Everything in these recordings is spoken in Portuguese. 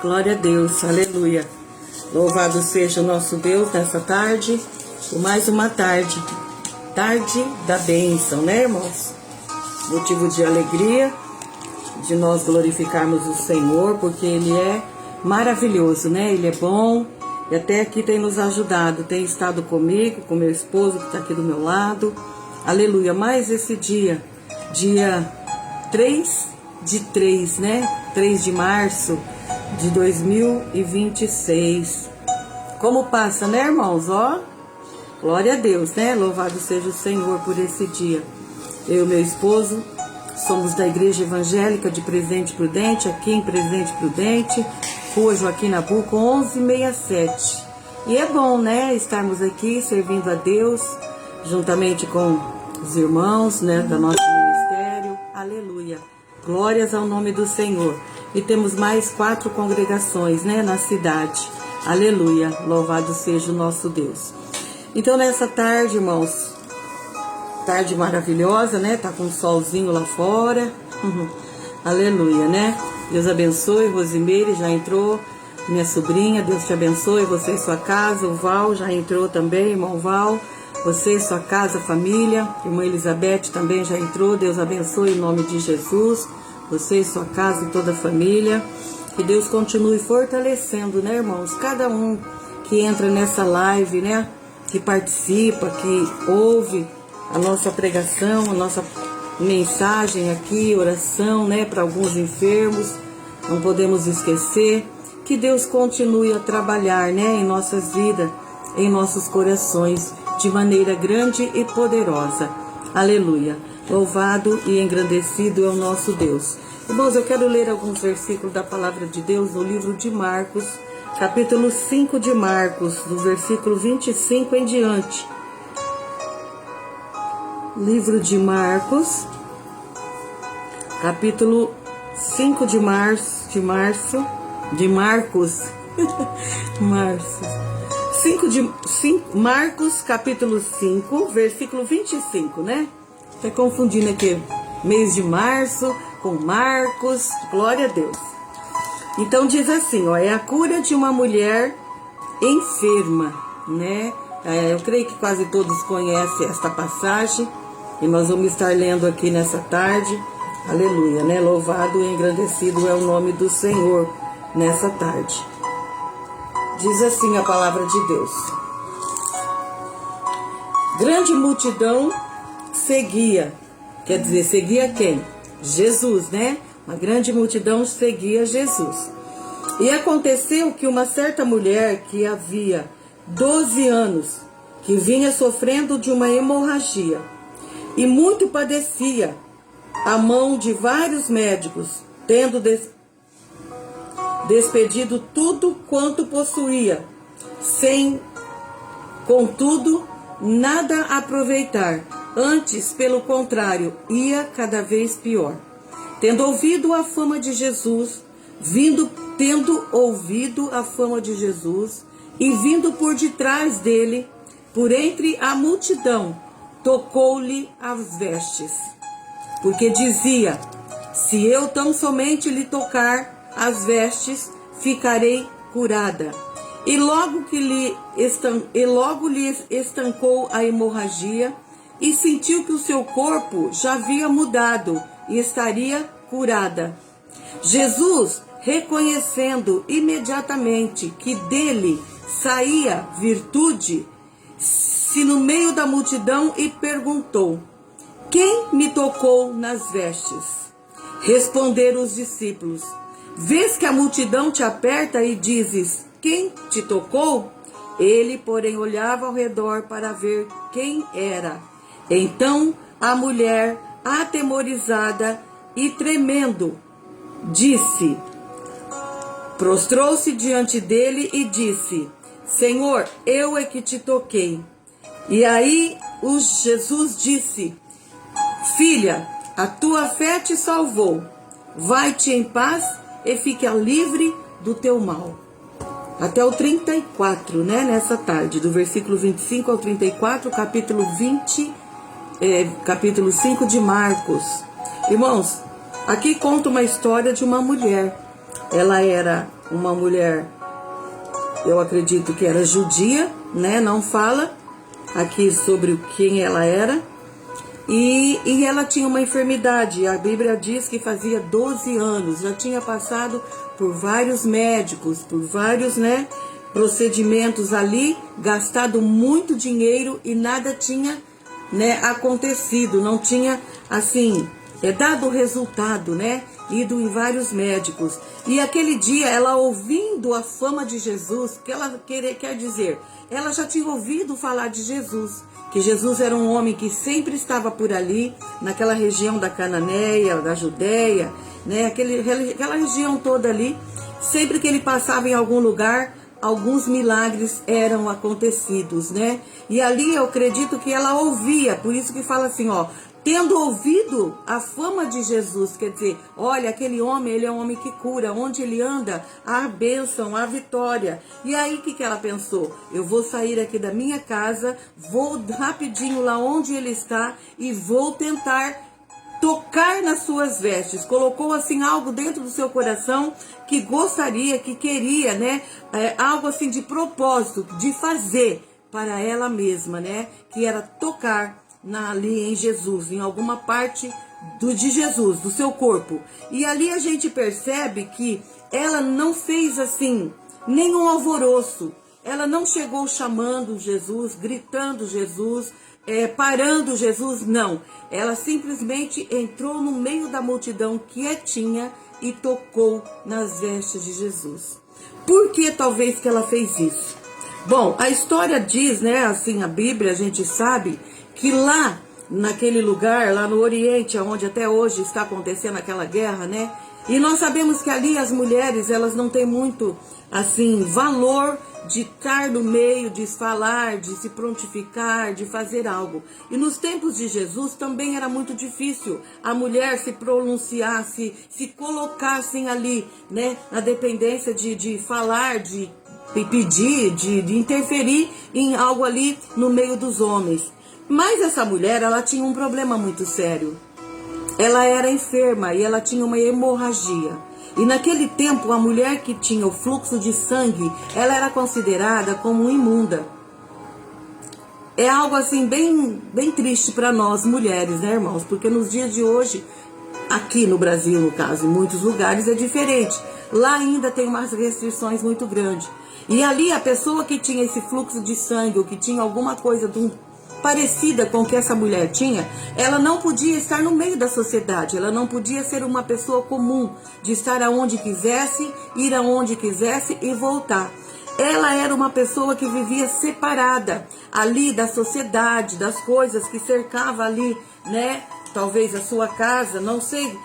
Glória a Deus, aleluia. Louvado seja o nosso Deus nessa tarde, por mais uma tarde da bênção, né, irmãos? Motivo de alegria, de nós glorificarmos o Senhor, porque Ele é maravilhoso, né? Ele é bom e até aqui tem nos ajudado, tem estado comigo, com meu esposo que está aqui do meu lado, aleluia. Mais esse dia 3 né? 3 de março de 2026. Como passa, né, irmãos? Ó, glória a Deus, né? Louvado seja o Senhor por esse dia. Eu e meu esposo somos da Igreja Evangélica de Presidente Prudente, aqui em Presidente Prudente, Rua Joaquim Nabuco, 1167. E é bom, né, estarmos aqui servindo a Deus, juntamente com os irmãos, né, do nosso ministério. Aleluia. Glórias ao nome do Senhor. E temos mais 4 congregações, né, na cidade. Aleluia. Louvado seja o nosso Deus. Então, nessa tarde, irmãos, tarde maravilhosa, né? Tá com um solzinho lá fora. Aleluia, né? Deus abençoe. Rosimeire já entrou. Minha sobrinha, Deus te abençoe. Você e sua casa. O Val já entrou também, irmão Val. Você e sua casa, família. Irmã Elizabeth também já entrou. Deus abençoe em nome de Jesus. Você e sua casa e toda a família. Que Deus continue fortalecendo, né, irmãos? Cada um que entra nessa live, né? Que participa, que ouve a nossa pregação, a nossa mensagem aqui, oração, né? Para alguns enfermos. Não podemos esquecer. Que Deus continue a trabalhar, né? Em nossas vidas, em nossos corações, de maneira grande e poderosa. Aleluia. Louvado e engrandecido é o nosso Deus. Irmãos, eu quero ler alguns versículos da palavra de Deus no livro de Marcos, capítulo 5 de Marcos, do versículo 25 em diante. Livro de Marcos, capítulo 5 de Marcos, Marcos, capítulo 5, versículo 25, né? Tá confundindo aqui, mês de março com Marcos, glória a Deus. Então diz assim, ó, é a cura de uma mulher enferma, né? Eu creio que quase todos conhecem esta passagem e nós vamos estar lendo aqui nessa tarde, aleluia, né? Louvado e engrandecido é o nome do Senhor nessa tarde. Diz assim a palavra de Deus. Grande multidão seguia, quer dizer, seguia quem? Jesus, né? Uma grande multidão seguia Jesus. E aconteceu que uma certa mulher que havia 12 anos, que vinha sofrendo de uma hemorragia, e muito padecia, à mão de vários médicos, tendo despedido tudo quanto possuía, sem, contudo, nada aproveitar. Antes, pelo contrário, ia cada vez pior. Tendo ouvido a fama de Jesus, e vindo por detrás dele, por entre a multidão, tocou-lhe as vestes. Porque dizia, se eu tão somente lhe tocar as vestes, ficarei curada. E logo lhe estancou a hemorragia, e sentiu que o seu corpo já havia mudado e estaria curada. Jesus, reconhecendo imediatamente que dele saía virtude, se no meio da multidão e perguntou, quem me tocou nas vestes? Responderam os discípulos, vês que a multidão te aperta e dizes, quem te tocou? Ele, porém, olhava ao redor para ver quem era. Então a mulher, atemorizada e tremendo, prostrou-se diante dele e disse, Senhor, eu é que te toquei. E aí Jesus disse, filha, a tua fé te salvou. Vai-te em paz e fica livre do teu mal. Até o 34, né, nessa tarde, do versículo 25 ao 34, capítulo 5 de Marcos. Irmãos, aqui conta uma história de uma mulher. Ela era uma mulher, eu acredito que era judia, né? Não fala aqui sobre quem ela era. E ela tinha uma enfermidade. A Bíblia diz que fazia 12 anos. Já tinha passado por vários médicos, por vários, né, procedimentos ali, gastado muito dinheiro e nada tinha, né, acontecido. Não tinha, assim, dado resultado, né? Ido em vários médicos. E aquele dia, ela ouvindo a fama de Jesus, que ela quer dizer, ela já tinha ouvido falar de Jesus, que Jesus era um homem que sempre estava por ali, naquela região da Cananéia, da Judéia, né? Aquela região toda ali. Sempre que ele passava em algum lugar, alguns milagres eram acontecidos, né? E ali eu acredito que ela ouvia, por isso que fala assim, ó, tendo ouvido a fama de Jesus, quer dizer, olha, aquele homem, ele é um homem que cura, onde ele anda, há bênção, há vitória. E aí, o que ela pensou? Eu vou sair aqui da minha casa, vou rapidinho lá onde ele está e vou tentar tocar nas suas vestes. Colocou assim algo dentro do seu coração que gostaria, que queria, né? Algo assim de propósito, de fazer para ela mesma, né? Que era tocar ali em Jesus, em alguma parte de Jesus, do seu corpo. E ali a gente percebe que ela não fez assim nenhum alvoroço. Ela não chegou chamando Jesus, gritando Jesus, parando Jesus, não. Ela simplesmente entrou no meio da multidão quietinha e tocou nas vestes de Jesus. Por que talvez que ela fez isso? Bom, a história diz, né, assim, a Bíblia, a gente sabe que lá, naquele lugar, lá no Oriente, onde até hoje está acontecendo aquela guerra, né? E nós sabemos que ali as mulheres, elas não têm muito, assim, valor de estar no meio, de falar, de se prontificar, de fazer algo. E nos tempos de Jesus também era muito difícil a mulher se pronunciar, se colocassem ali, né? Na dependência de falar, de pedir, de interferir em algo ali no meio dos homens. Mas essa mulher, ela tinha um problema muito sério. Ela era enferma e ela tinha uma hemorragia. E naquele tempo, a mulher que tinha o fluxo de sangue, ela era considerada como imunda. É algo assim bem triste para nós mulheres, né, irmãos? Porque nos dias de hoje, aqui no Brasil, no caso, em muitos lugares é diferente. Lá ainda tem umas restrições muito grandes. E ali a pessoa que tinha esse fluxo de sangue, ou que tinha alguma coisa parecida com o que essa mulher tinha, ela não podia estar no meio da sociedade, ela não podia ser uma pessoa comum, de estar aonde quisesse, ir aonde quisesse e voltar. Ela era uma pessoa que vivia separada ali da sociedade, das coisas que cercava ali, né? Talvez a sua casa, não sei,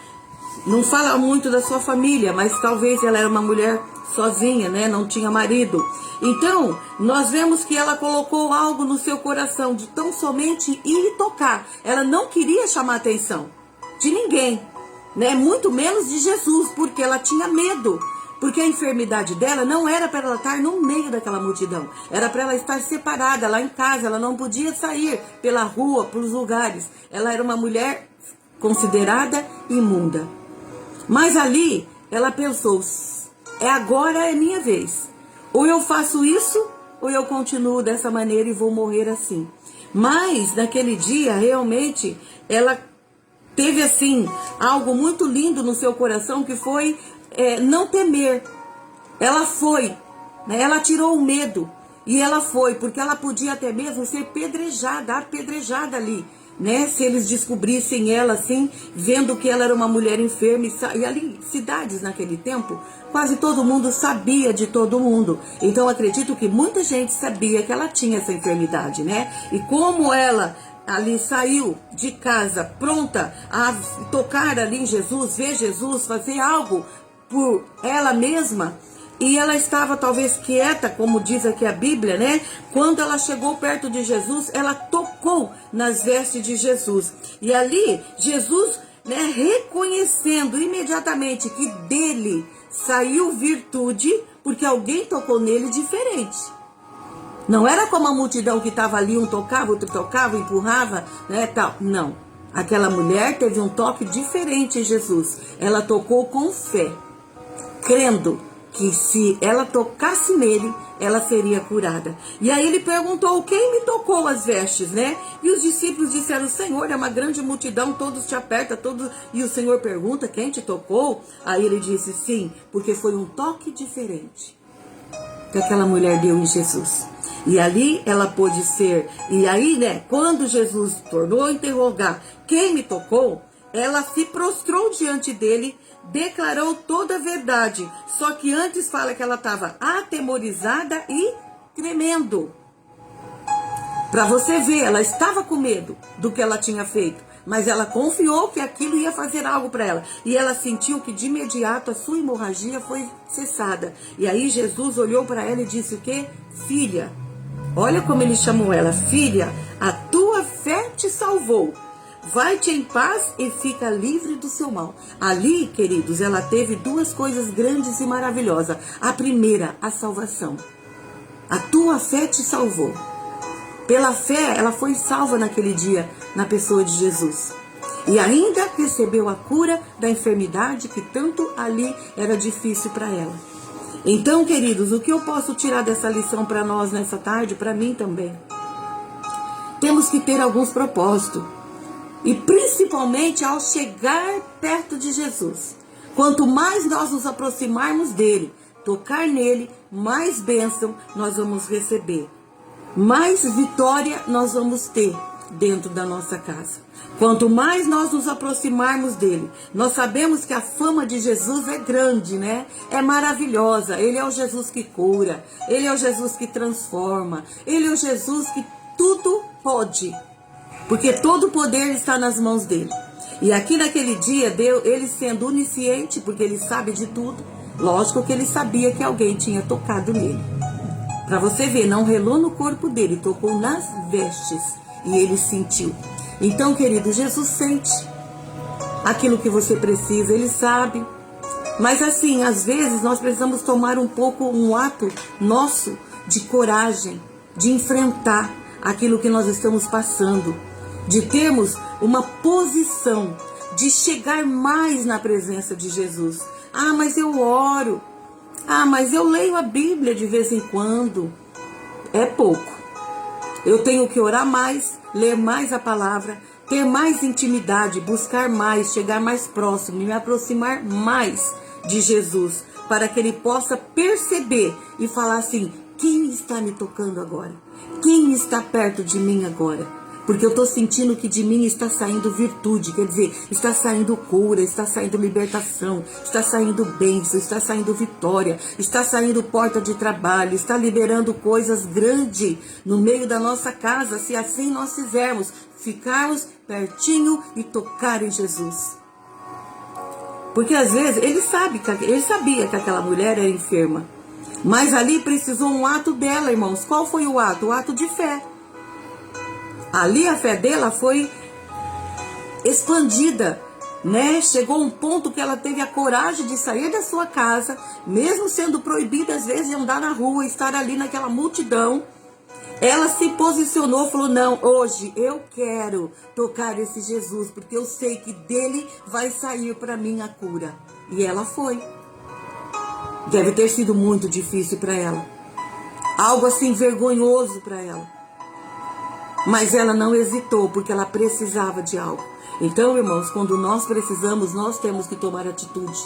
não fala muito da sua família, mas talvez ela era uma mulher sozinha, né? Não tinha marido. Então, nós vemos que ela colocou algo no seu coração de tão somente ir e tocar. Ela não queria chamar a atenção de ninguém, né? Muito menos de Jesus, porque ela tinha medo. Porque a enfermidade dela não era para ela estar no meio daquela multidão. Era para ela estar separada, lá em casa. Ela não podia sair pela rua, pelos lugares. Ela era uma mulher considerada imunda. Mas ali, ela pensou, agora é minha vez. Ou eu faço isso, ou eu continuo dessa maneira e vou morrer assim. Mas, naquele dia, realmente, ela teve, assim, algo muito lindo no seu coração, que foi não temer. Ela foi, né? Ela tirou o medo. E ela foi, porque ela podia até mesmo ser apedrejada ali, né? Se eles descobrissem ela assim, vendo que ela era uma mulher enferma. E ali, cidades naquele tempo, quase todo mundo sabia de todo mundo. Então acredito que muita gente sabia que ela tinha essa enfermidade, né? E como ela ali saiu de casa pronta a tocar ali em Jesus, ver Jesus, fazer algo por ela mesma, e ela estava talvez quieta, como diz aqui a Bíblia, né? Quando ela chegou perto de Jesus, ela tocou nas vestes de Jesus. E ali, Jesus, né, reconhecendo imediatamente que dele saiu virtude, porque alguém tocou nele diferente. Não era como a multidão que estava ali, um tocava, outro tocava, empurrava, né, tal. Não. Aquela mulher teve um toque diferente em Jesus. Ela tocou com fé, crendo que se ela tocasse nele, ela seria curada. E aí ele perguntou, quem me tocou as vestes, né? E os discípulos disseram, Senhor, é uma grande multidão, todos te apertam, todos... E o Senhor pergunta, quem te tocou? Aí ele disse, sim, porque foi um toque diferente que aquela mulher deu em Jesus. E ali ela pôde ser, e aí, né, quando Jesus tornou a interrogar quem me tocou, ela se prostrou diante dele, declarou toda a verdade. Só que antes fala que ela estava atemorizada e tremendo. Para você ver, ela estava com medo do que ela tinha feito, mas ela confiou que aquilo ia fazer algo para ela. E ela sentiu que de imediato a sua hemorragia foi cessada. E aí Jesus olhou para ela e disse o quê? Filha, olha como ele chamou ela, filha, a tua fé te salvou. Vai-te em paz e fica livre do seu mal. Ali, queridos, ela teve duas coisas grandes e maravilhosas. A primeira, a salvação. A tua fé te salvou. Pela fé, ela foi salva naquele dia, na pessoa de Jesus. E ainda recebeu a cura da enfermidade que tanto ali era difícil para ela. Então, queridos, o que eu posso tirar dessa lição para nós nessa tarde, para mim também? Temos que ter alguns propósitos. E principalmente ao chegar perto de Jesus. Quanto mais nós nos aproximarmos dele, tocar nele, mais bênção nós vamos receber. Mais vitória nós vamos ter dentro da nossa casa. Quanto mais nós nos aproximarmos dele, nós sabemos que a fama de Jesus é grande, né? É maravilhosa. Ele é o Jesus que cura, ele é o Jesus que transforma, ele é o Jesus que tudo pode. Porque todo o poder está nas mãos dele. E aqui naquele dia, ele sendo onisciente, porque ele sabe de tudo, lógico que ele sabia que alguém tinha tocado nele. Para você ver, não relou no corpo dele, tocou nas vestes e ele sentiu. Então, querido, Jesus sente aquilo que você precisa, ele sabe. Mas assim, às vezes nós precisamos tomar um ato nosso de coragem, de enfrentar aquilo que nós estamos passando, de termos uma posição, de chegar mais na presença de Jesus. Ah, mas eu oro. Ah, mas eu leio a Bíblia de vez em quando. É pouco. Eu tenho que orar mais, ler mais a palavra, ter mais intimidade, buscar mais, chegar mais próximo, me aproximar mais de Jesus, para que ele possa perceber e falar assim, quem está me tocando agora? Quem está perto de mim agora? Porque eu estou sentindo que de mim está saindo virtude, quer dizer, está saindo cura, está saindo libertação, está saindo bênção, está saindo vitória, está saindo porta de trabalho, está liberando coisas grandes no meio da nossa casa, se assim nós fizermos, ficarmos pertinho e tocar em Jesus. Porque às vezes ele sabia que aquela mulher era enferma, mas ali precisou um ato dela, irmãos. Qual foi o ato? O ato de fé. Ali a fé dela foi expandida, né? Chegou um ponto que ela teve a coragem de sair da sua casa, mesmo sendo proibida às vezes de andar na rua, estar ali naquela multidão. Ela se posicionou, falou, não, hoje eu quero tocar esse Jesus, porque eu sei que dele vai sair para mim a cura. E ela foi. Deve ter sido muito difícil para ela. Algo assim vergonhoso para ela. Mas ela não hesitou, porque ela precisava de algo. Então, irmãos, quando nós precisamos, nós temos que tomar atitude.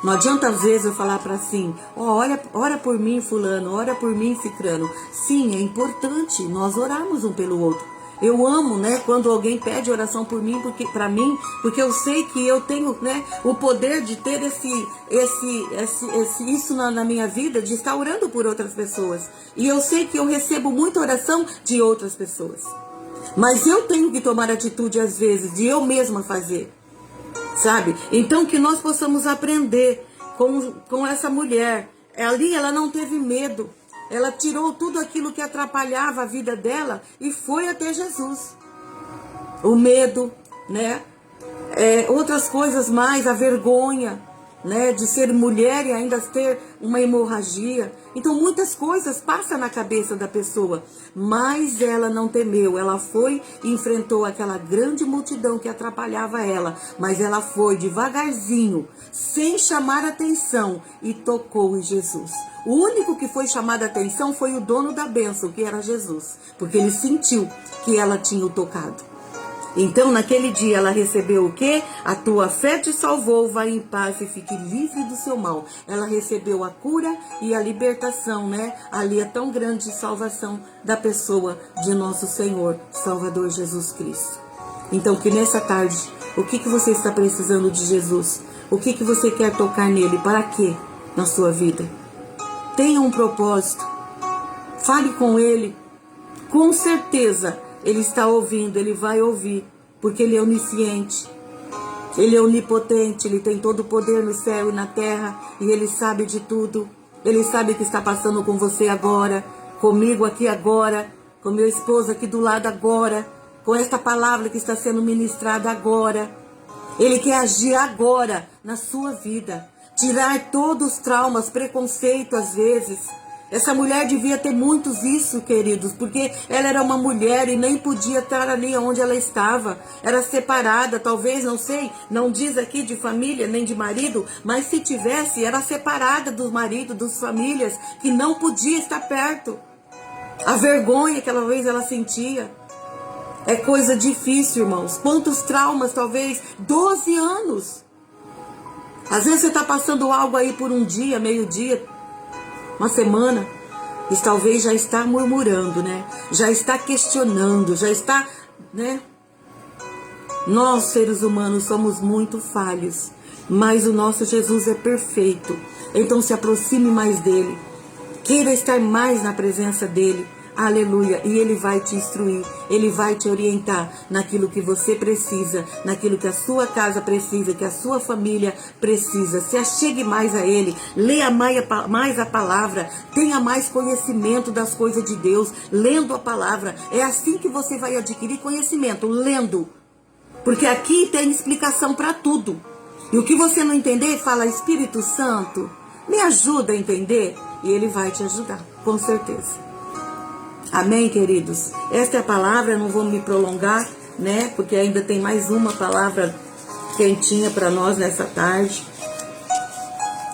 Não adianta às vezes eu falar para assim, ora por mim fulano, ora por mim cicrano. Sim, é importante nós orarmos um pelo outro. Eu amo, né, quando alguém pede oração por mim, porque eu sei que eu tenho, né, o poder de ter isso na minha vida, de estar orando por outras pessoas. E eu sei que eu recebo muita oração de outras pessoas. Mas eu tenho que tomar atitude às vezes, de eu mesma fazer. Sabe? Então que nós possamos aprender com essa mulher. Ali ela não teve medo. Ela tirou tudo aquilo que atrapalhava a vida dela e foi até Jesus. O medo, né? Outras coisas mais, a vergonha. né, de ser mulher e ainda ter uma hemorragia. Então muitas coisas passam na cabeça da pessoa, mas ela não temeu, ela foi e enfrentou aquela grande multidão que atrapalhava ela, mas ela foi devagarzinho, sem chamar atenção, e tocou em Jesus. O único que foi chamado a atenção foi o dono da bênção, que era Jesus, porque ele sentiu que ela tinha o tocado. Então, naquele dia, ela recebeu o quê? A tua fé te salvou, vai em paz e fique livre do seu mal. Ela recebeu a cura e a libertação, né? Ali é tão grande a salvação da pessoa de nosso Senhor, Salvador Jesus Cristo. Então, que nessa tarde, o que você está precisando de Jesus? O que você quer tocar nele? Para quê na sua vida? Tenha um propósito. Fale com ele. Com certeza, ele está ouvindo, ele vai ouvir, porque ele é onisciente, ele é onipotente, ele tem todo o poder no céu e na terra, e ele sabe de tudo. Ele sabe o que está passando com você agora, comigo aqui agora, com meu esposo aqui do lado agora, com esta palavra que está sendo ministrada agora. Ele quer agir agora na sua vida, tirar todos os traumas, preconceito às vezes. Essa mulher devia ter muitos isso, queridos, porque ela era uma mulher e nem podia estar ali onde ela estava. Era separada, talvez, não sei, não diz aqui de família nem de marido, mas se tivesse, era separada do marido, das famílias, que não podia estar perto. A vergonha que aquela vez ela sentia. É coisa difícil, irmãos. Quantos traumas, talvez, 12 anos. Às vezes você está passando algo aí por um dia, meio-dia, uma semana, e talvez já está murmurando, né? Já está questionando, já está, né? Nós, seres humanos, somos muito falhos, mas o nosso Jesus é perfeito. Então se aproxime mais dele, queira estar mais na presença dele. Aleluia, e ele vai te instruir, ele vai te orientar naquilo que você precisa, naquilo que a sua casa precisa, que a sua família precisa. Se achegue mais a ele, leia mais a palavra, tenha mais conhecimento das coisas de Deus, lendo a palavra. É assim que você vai adquirir conhecimento, lendo, porque aqui tem explicação para tudo. E o que você não entender, fala: Espírito Santo, me ajuda a entender, e ele vai te ajudar, com certeza. Amém, queridos? Esta é a palavra, eu não vou me prolongar, né? Porque ainda tem mais uma palavra quentinha para nós nessa tarde.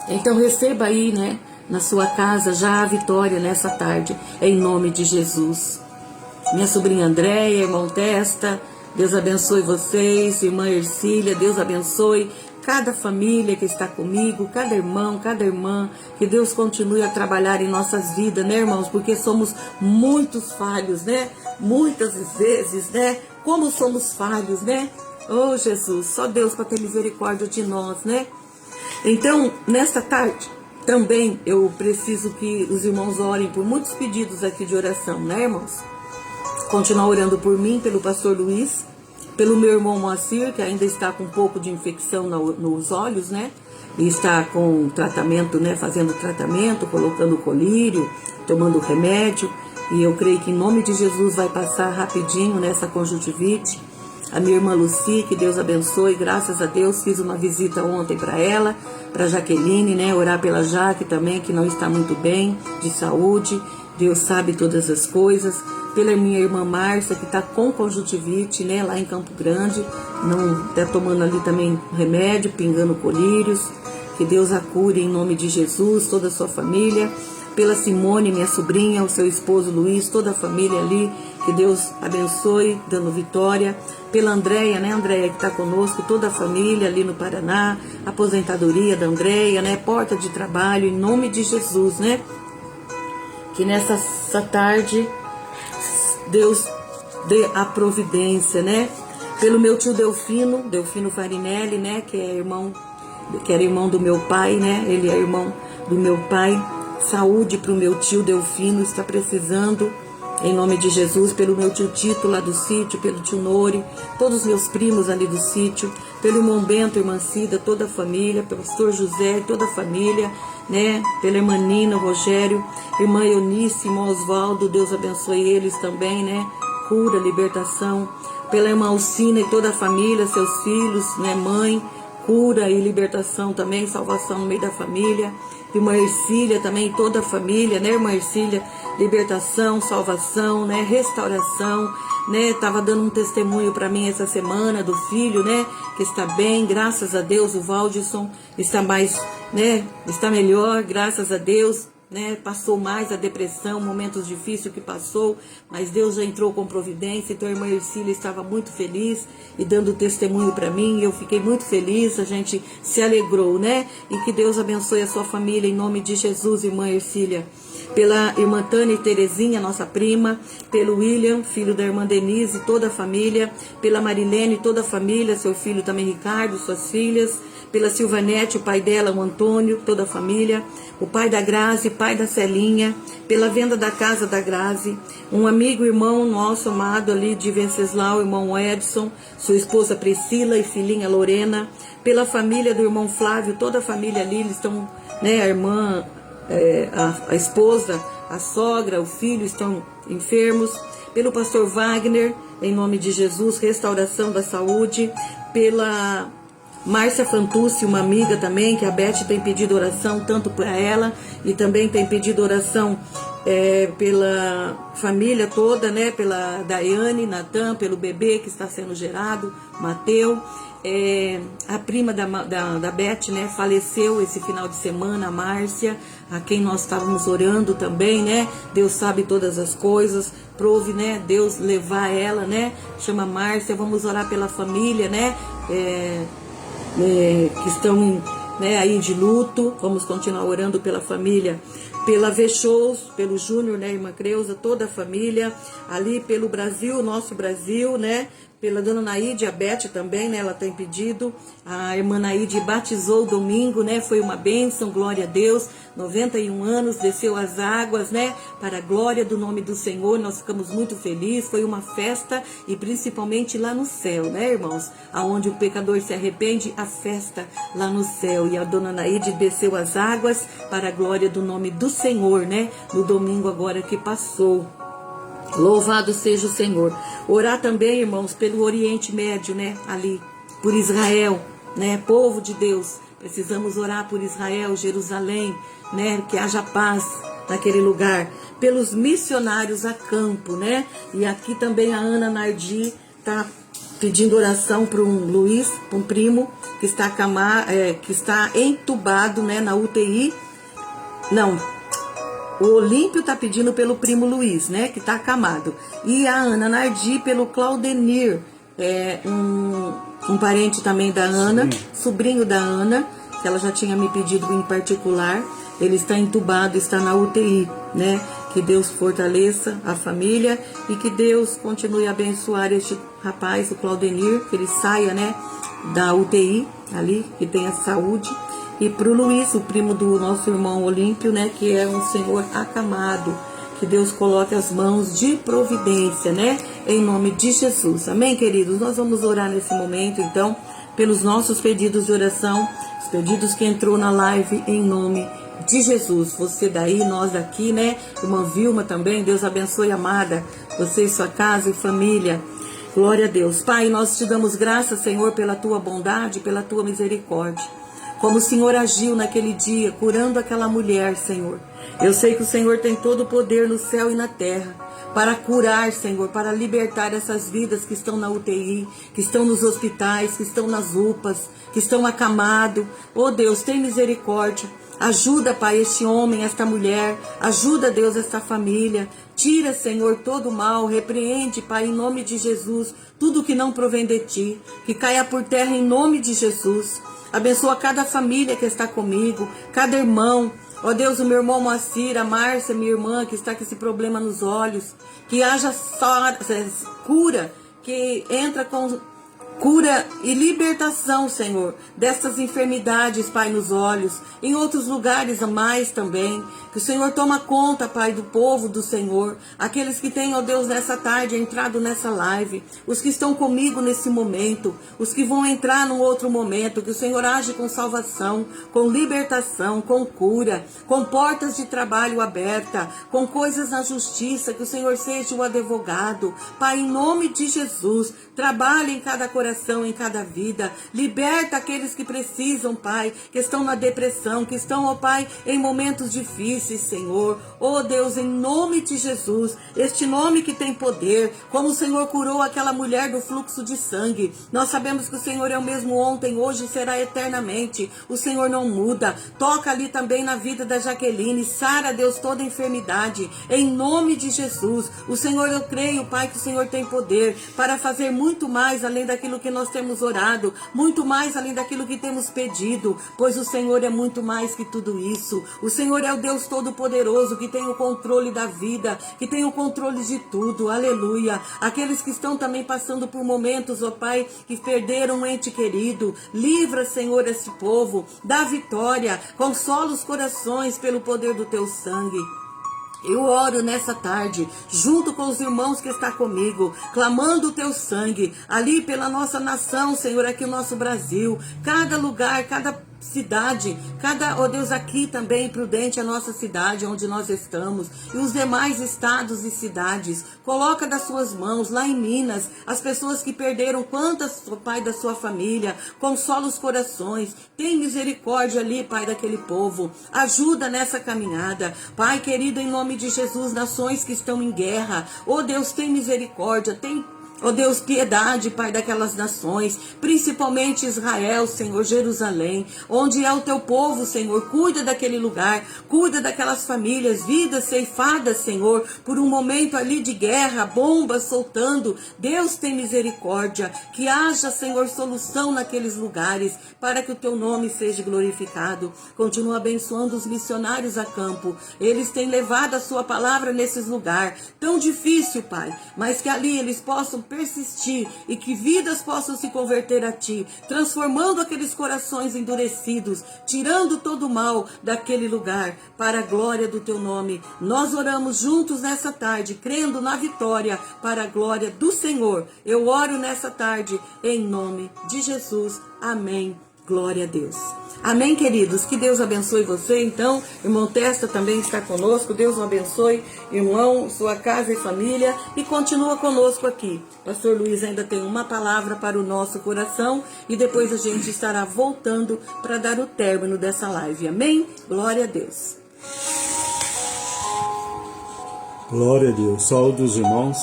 Então receba aí, né, na sua casa já a vitória nessa tarde, em nome de Jesus. Minha sobrinha Andréia, irmão Testa, Deus abençoe vocês, irmã Ercília, Deus abençoe cada família que está comigo, cada irmão, cada irmã, que Deus continue a trabalhar em nossas vidas, né, irmãos? Porque somos muitos falhos, né? Muitas vezes, né? Como somos falhos, né? Oh, Jesus, só Deus para ter misericórdia de nós, né? Então, nesta tarde, também eu preciso que os irmãos orem por muitos pedidos aqui de oração, né, irmãos? Continuar orando por mim, pelo pastor Luiz, pelo meu irmão Moacir, que ainda está com um pouco de infecção nos olhos, né? E está com tratamento, né? Fazendo tratamento, colocando colírio, tomando remédio. E eu creio que em nome de Jesus vai passar rapidinho nessa conjuntivite. A minha irmã Lucy, que Deus abençoe, graças a Deus, fiz uma visita ontem para ela, para Jaqueline, né? Orar pela Jaque também, que não está muito bem, de saúde. Deus sabe todas as coisas. Pela minha irmã Márcia, que está com conjuntivite, né, lá em Campo Grande, não está tomando ali também remédio, pingando colírios. Que Deus a cure em nome de Jesus, toda a sua família. Pela Simone, minha sobrinha, o seu esposo Luiz, toda a família ali, que Deus abençoe, dando vitória. Pela Andréia, né, Andréia, que está conosco, toda a família ali no Paraná, aposentadoria da Andréia, né, porta de trabalho, em nome de Jesus, né. Que nessa tarde Deus dê a providência, né? Pelo meu tio Delfino Farinelli, né? Que era irmão do meu pai, né? Ele é irmão do meu pai. Saúde para o meu tio Delfino, está precisando, em nome de Jesus. Pelo meu tio Tito lá do sítio, pelo tio Nori, todos os meus primos ali do sítio, pelo irmão Bento, irmã Cida, toda a família, pelo pastor José, toda a família, né? Pela irmã Nina, Rogério, irmã Eunice, irmão Osvaldo, Deus abençoe eles também, né? Cura, libertação. Pela irmã Alcina e toda a família, seus filhos, né? Mãe, cura e libertação também, salvação no meio da família. Irmã Ercília também, toda a família, né, irmã Ercília? Libertação, salvação, né, restauração, né? Tava dando um testemunho para mim essa semana do filho, né, que está bem, graças a Deus. O Valdisson está mais, né, está melhor, graças a Deus. Né, passou mais a depressão, momentos difíceis que passou, mas Deus já entrou com providência. Então a irmã Ercília estava muito feliz e dando testemunho para mim, e eu fiquei muito feliz, a gente se alegrou, né? E que Deus abençoe a sua família em nome de Jesus, irmã Ercília. Pela irmã Tânia e Terezinha, nossa prima, pelo William, filho da irmã Denise, toda a família, pela Marilene, toda a família, seu filho também Ricardo, suas filhas, pela Silvanete, o pai dela, o Antônio, toda a família, o pai da Grazi, pai da Celinha, pela venda da casa da Grazi, um amigo, irmão nosso amado ali de Venceslau, irmão Edson, sua esposa Priscila e filhinha Lorena, pela família do irmão Flávio, toda a família ali, eles estão, né, a irmã, a esposa, a sogra, o filho estão enfermos, pelo pastor Wagner, em nome de Jesus, restauração da saúde, pela Márcia Fantucci, uma amiga também, que a Beth tem pedido oração tanto para ela e também tem pedido oração pela família toda, né? Pela Daiane, Natan, pelo bebê que está sendo gerado, Mateu. A prima da Beth, né, faleceu esse final de semana, a Márcia, a quem nós estávamos orando também, né? Deus sabe todas as coisas, prove, né? Deus levar ela, né? Chama Márcia, vamos orar pela família, né? Que estão, né, aí de luto. Vamos continuar orando pela família, pela V-Shows, pelo Júnior, né, irmã Creuza, toda a família, ali pelo Brasil, nosso Brasil, né, pela dona Naide, a Beth também, né, ela tem pedido, a irmã Naide batizou domingo, né, foi uma bênção, glória a Deus, 91 anos, desceu as águas, né, para a glória do nome do Senhor, nós ficamos muito felizes, foi uma festa, e principalmente lá no céu, né, irmãos, aonde o pecador se arrepende, a festa lá no céu, e a dona Naide desceu as águas para a glória do nome do Senhor, né, no domingo agora que passou. Louvado seja o Senhor. Orar também, irmãos, pelo Oriente Médio, né? Ali, por Israel, né? Povo de Deus. Precisamos orar por Israel, Jerusalém, né? Que haja paz naquele lugar. Pelos missionários a campo, né? E aqui também a Ana Nardi tá pedindo oração para um Luiz, um primo que está entubado, né? Na UTI. Não. O Olímpio tá pedindo pelo primo Luiz, né, que tá acamado. E a Ana Nardi pelo Claudenir, um parente também da Ana, sobrinho da Ana, que ela já tinha me pedido em particular. Ele está entubado, está na UTI, né? Que Deus fortaleça a família e que Deus continue a abençoar este rapaz, o Claudenir, que ele saia, né, da UTI ali, que tenha saúde. E para o Luiz, o primo do nosso irmão Olímpio, né, que é um senhor acamado, que Deus coloque as mãos de providência, né, em nome de Jesus. Amém, queridos? Nós vamos orar nesse momento, então, pelos nossos pedidos de oração, os pedidos que entrou na live, em nome de Jesus. Você daí, nós daqui, né, irmã Vilma também, Deus abençoe, amada, você e sua casa e família. Glória a Deus. Pai, nós te damos graças, Senhor, pela tua bondade, pela tua misericórdia. Como o Senhor agiu naquele dia, curando aquela mulher, Senhor. Eu sei que o Senhor tem todo o poder no céu e na terra para curar, Senhor, para libertar essas vidas que estão na UTI, que estão nos hospitais, que estão nas UPAs, que estão acamados. Oh Deus, tem misericórdia. Ajuda, Pai, este homem, esta mulher. Ajuda, Deus, esta família. Tira, Senhor, todo o mal. Repreende, Pai, em nome de Jesus, tudo que não provém de Ti. Que caia por terra em nome de Jesus. Abençoa cada família que está comigo, cada irmão. Ó Deus, o meu irmão Moacir, a Márcia, minha irmã, que está com esse problema nos olhos. Que haja cura, que entra com cura e libertação, Senhor, dessas enfermidades, Pai, nos olhos, em outros lugares a mais também. Que o Senhor toma conta, Pai, do povo do Senhor, aqueles que têm, ó Deus, nessa tarde entrado nessa live, os que estão comigo nesse momento, os que vão entrar num outro momento, que o Senhor age com salvação, com libertação, com cura, com portas de trabalho abertas, com coisas na justiça, que o Senhor seja o advogado. Pai, em nome de Jesus, trabalhe em cada coração, coração em cada vida. Liberta aqueles que precisam, Pai, que estão na depressão, que estão, ó Pai, em momentos difíceis, Senhor. Ó Deus, em nome de Jesus, este nome que tem poder, como o Senhor curou aquela mulher do fluxo de sangue. Nós sabemos que o Senhor é o mesmo ontem, hoje e será eternamente. O Senhor não muda. Toca ali também na vida da Jaqueline. Sara, Deus, toda enfermidade. Em nome de Jesus. O Senhor, eu creio, Pai, que o Senhor tem poder para fazer muito mais além daquilo que nós temos orado, muito mais além daquilo que temos pedido, pois o Senhor é muito mais que tudo isso. O Senhor é o Deus Todo-Poderoso, que tem o controle da vida, que tem o controle de tudo. Aleluia. Aqueles que estão também passando por momentos, ó Pai, que perderam um ente querido, livra, Senhor, esse povo, dá vitória, consola os corações pelo poder do teu sangue. Eu oro nessa tarde, junto com os irmãos que estão comigo, clamando o teu sangue, ali pela nossa nação, Senhor, aqui o nosso Brasil, cada lugar, cada cidade, ó Deus, aqui também, Prudente, a nossa cidade, onde nós estamos, e os demais estados e cidades, coloca das suas mãos, lá em Minas, as pessoas que perderam quantas, ó Pai, da sua família, consola os corações, tem misericórdia ali, Pai, daquele povo, ajuda nessa caminhada, Pai querido, em nome de Jesus, nações que estão em guerra, ó Deus, tem misericórdia, tem, ó Deus, piedade, Pai, daquelas nações, principalmente Israel, Senhor, Jerusalém, onde é o teu povo, Senhor, cuida daquele lugar, cuida daquelas famílias, vidas ceifadas, Senhor, por um momento ali de guerra, bombas soltando. Deus tem misericórdia, que haja, Senhor, solução naqueles lugares, para que o teu nome seja glorificado. Continua abençoando os missionários a campo, eles têm levado a sua palavra nesses lugares, tão difícil, Pai, mas que ali eles possam persistir e que vidas possam se converter a ti, transformando aqueles corações endurecidos, tirando todo o mal daquele lugar, para a glória do teu nome. Nós oramos juntos nessa tarde, crendo na vitória para a glória do Senhor. Eu oro nessa tarde em nome de Jesus. Amém. Glória a Deus. Amém, queridos? Que Deus abençoe você. Então, irmão Testa também está conosco. Deus o abençoe, irmão, sua casa e família. E continua conosco aqui. Pastor Luiz ainda tem uma palavra para o nosso coração. E depois a gente estará voltando para dar o término dessa live. Amém? Glória a Deus. Glória a Deus. Saúde os irmãos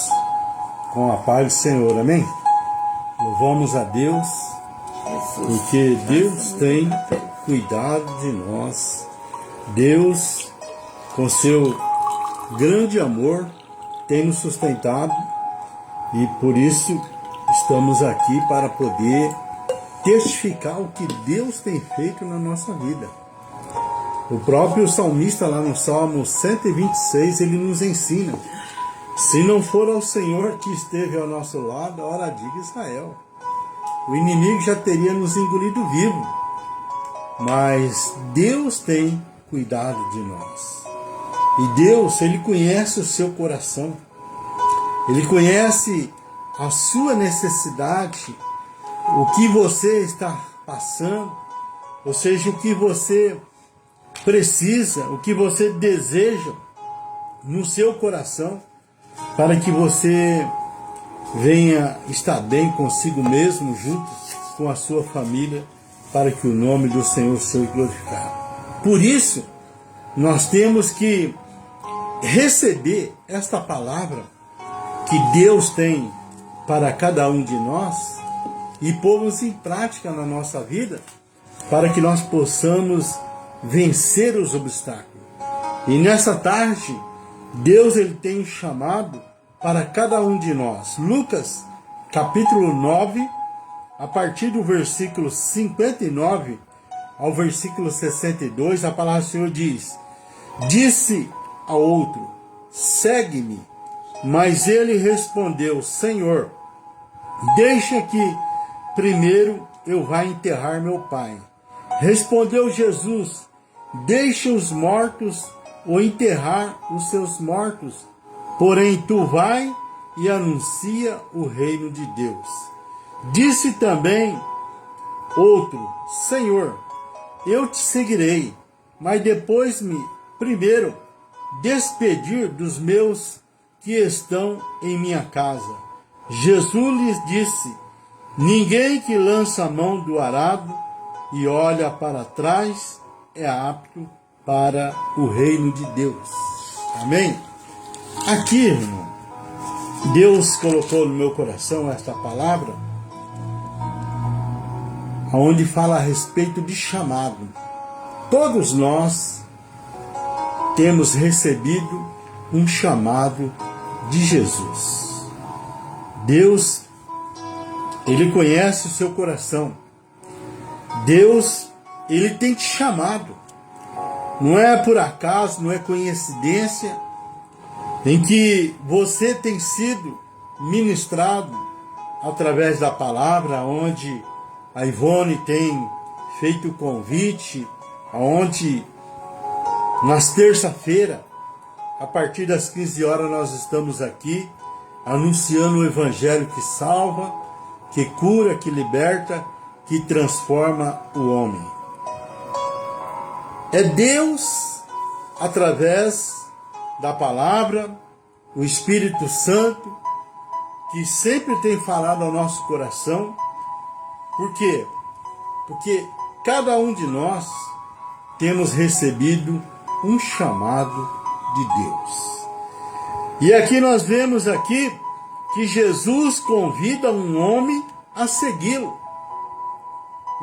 com a paz do Senhor. Amém? Louvamos a Deus. Porque Deus tem cuidado de nós. Deus, com seu grande amor, tem nos sustentado. E por isso estamos aqui para poder testificar o que Deus tem feito na nossa vida. O próprio salmista lá no Salmo 126, ele nos ensina: se não for ao Senhor que esteve ao nosso lado, ora diga Israel, o inimigo já teria nos engolido vivo. Mas Deus tem cuidado de nós. E Deus, Ele conhece o seu coração. Ele conhece a sua necessidade, o que você está passando, ou seja, o que você precisa, o que você deseja no seu coração, para que você venha estar bem consigo mesmo, junto com a sua família, para que o nome do Senhor seja glorificado. Por isso, nós temos que receber esta palavra que Deus tem para cada um de nós e pô-los em prática na nossa vida, para que nós possamos vencer os obstáculos. E nessa tarde, Deus ele tem um chamado para cada um de nós. Lucas, capítulo 9, a partir do versículo 59 ao versículo 62, a palavra do Senhor diz: disse ao outro, segue-me. Mas ele respondeu, Senhor, deixa que primeiro eu vá enterrar meu pai. Respondeu Jesus, deixa os mortos ou enterrar os seus mortos. Porém, tu vai e anuncia o reino de Deus. Disse também outro, Senhor, eu te seguirei, mas depois me primeiro despedir dos meus que estão em minha casa. Jesus lhes disse, Ninguém que lança a mão do arado e olha para trás é apto para o reino de Deus. Amém? Aqui, irmão, Deus colocou no meu coração esta palavra, onde fala a respeito de chamado. Todos nós temos recebido um chamado de Jesus. Deus, Ele conhece o seu coração. Deus, Ele tem te chamado. Não é por acaso, não é coincidência em que você tem sido ministrado através da palavra, onde a Ivone tem feito o convite, onde nas terça-feira, a partir das 15 horas, nós estamos aqui anunciando o Evangelho que salva, que cura, que liberta, que transforma o homem. É Deus, através da palavra, o Espírito Santo, que sempre tem falado ao nosso coração. Por quê? Porque cada um de nós temos recebido um chamado de Deus. E aqui nós vemos aqui que Jesus convida um homem a segui-lo.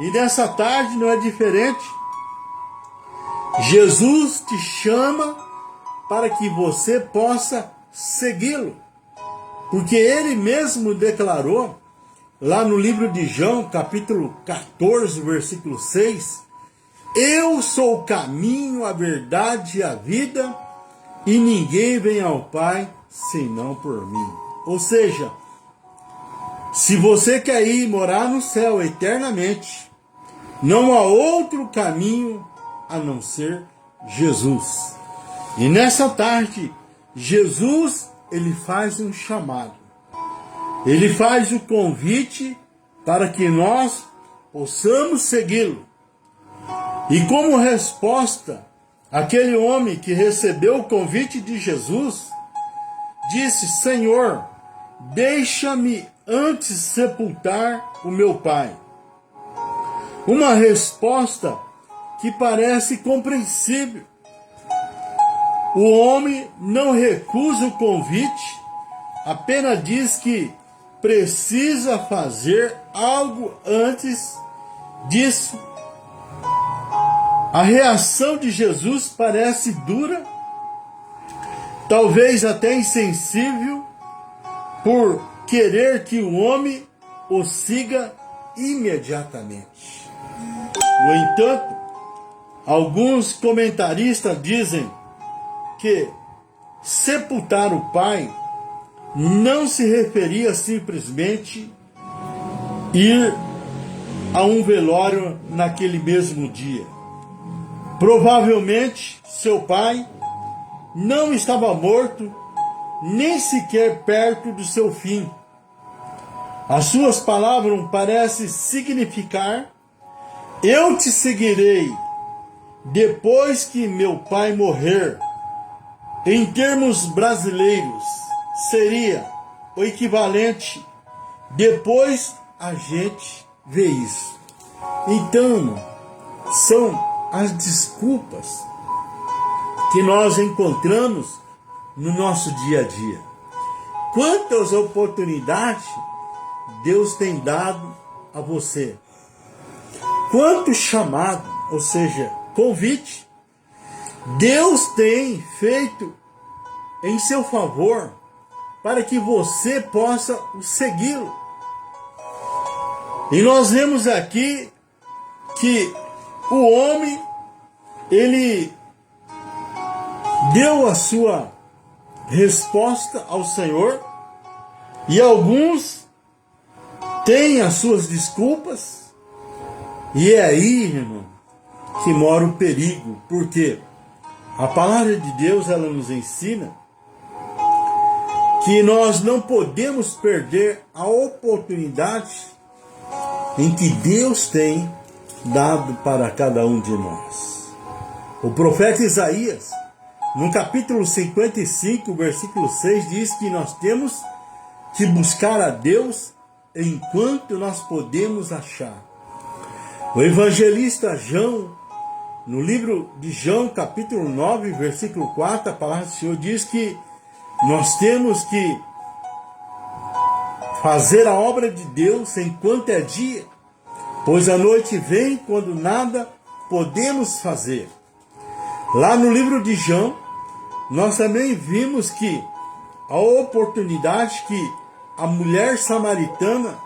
E nessa tarde não é diferente. Jesus te chama para que você possa segui-lo. Porque ele mesmo declarou, lá no livro de João, capítulo 14, versículo 6, eu sou o caminho, a verdade e a vida, e ninguém vem ao Pai senão por mim. Ou seja, se você quer ir morar no céu eternamente, não há outro caminho a não ser Jesus. E nessa tarde, Jesus, ele faz um chamado. Ele faz o convite para que nós possamos segui-lo. E como resposta, aquele homem que recebeu o convite de Jesus, disse: Senhor, deixa-me antes sepultar o meu pai. Uma resposta que parece compreensível. O homem não recusa o convite, apenas diz que precisa fazer algo antes disso. A reação de Jesus parece dura, talvez até insensível, por querer que o homem o siga imediatamente. No entanto, alguns comentaristas dizem que sepultar o pai não se referia simplesmente ir a um velório naquele mesmo dia. Provavelmente seu pai não estava morto, nem sequer perto do seu fim. As suas palavras parecem significar: eu te seguirei depois que meu pai morrer. Em termos brasileiros, seria o equivalente: depois a gente vê isso. Então, são as desculpas que nós encontramos no nosso dia a dia. Quantas oportunidades Deus tem dado a você? Quanto chamado, ou seja, convite, Deus tem feito em seu favor para que você possa segui-lo. E nós vemos aqui que o homem, ele deu a sua resposta ao Senhor, e alguns têm as suas desculpas, e é aí, irmão, que mora o perigo. Porque a palavra de Deus, ela nos ensina que nós não podemos perder a oportunidade em que Deus tem dado para cada um de nós. O profeta Isaías, no capítulo 55, versículo 6, diz que nós temos que buscar a Deus enquanto nós podemos achar. O evangelista João, no livro de João, capítulo 9, versículo 4, a palavra do Senhor diz que nós temos que fazer a obra de Deus enquanto é dia, pois a noite vem quando nada podemos fazer. Lá no livro de João, nós também vimos que a oportunidade que a mulher samaritana,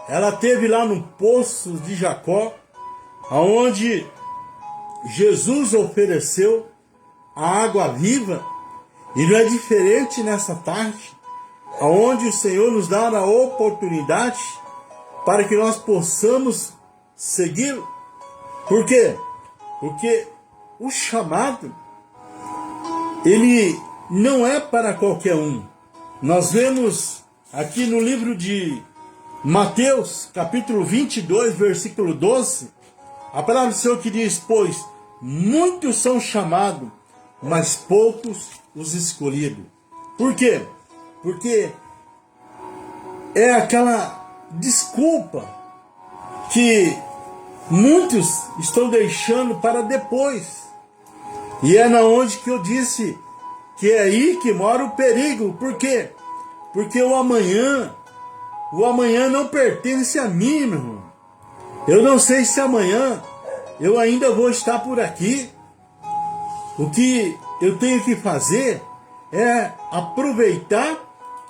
ela teve lá no poço de Jacó, aonde Jesus ofereceu a água viva, e não é diferente nessa tarde, aonde o Senhor nos dá a oportunidade para que nós possamos segui-lo. Por quê? Porque o chamado, ele não é para qualquer um. Nós vemos aqui no livro de Mateus, capítulo 22, versículo 12, a palavra do Senhor que diz: pois muitos são chamados, mas poucos os escolhidos. Por quê? Porque é aquela desculpa que muitos estão deixando para depois. E é na onde que eu disse que é aí que mora o perigo. Por quê? Porque o amanhã não pertence a mim, meu irmão. Eu não sei se amanhã eu ainda vou estar por aqui. O que eu tenho que fazer é aproveitar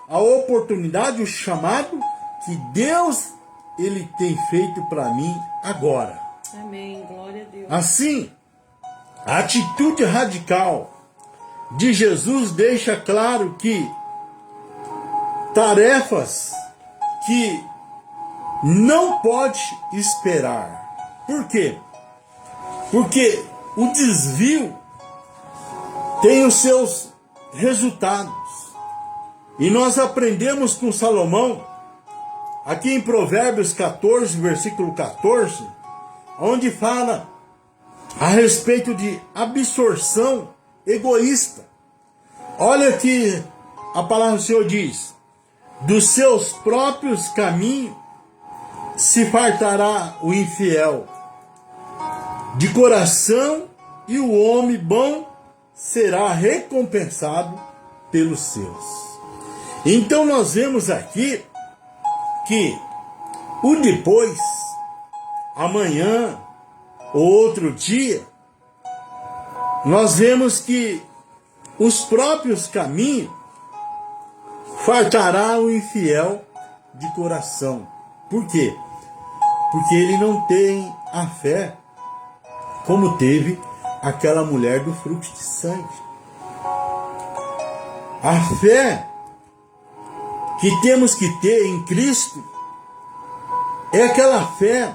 a oportunidade, o chamado que Deus ele tem feito para mim agora. Amém, glória a Deus. Assim, a atitude radical de Jesus deixa claro que tarefas que não pode esperar. Por quê? Porque o desvio tem os seus resultados. E nós aprendemos com Salomão, aqui em Provérbios 14, versículo 14, onde fala a respeito de absorção egoísta. Olha que a palavra do Senhor diz: dos seus próprios caminhos se fartará o infiel de coração, e o homem bom será recompensado pelos seus. Então nós vemos aqui que o depois, amanhã ou outro dia, nós vemos que os próprios caminhos fartará o infiel de coração. Por quê? Porque ele não tem a fé como teve aquela mulher do fluxo de sangue. A fé que temos que ter em Cristo é aquela fé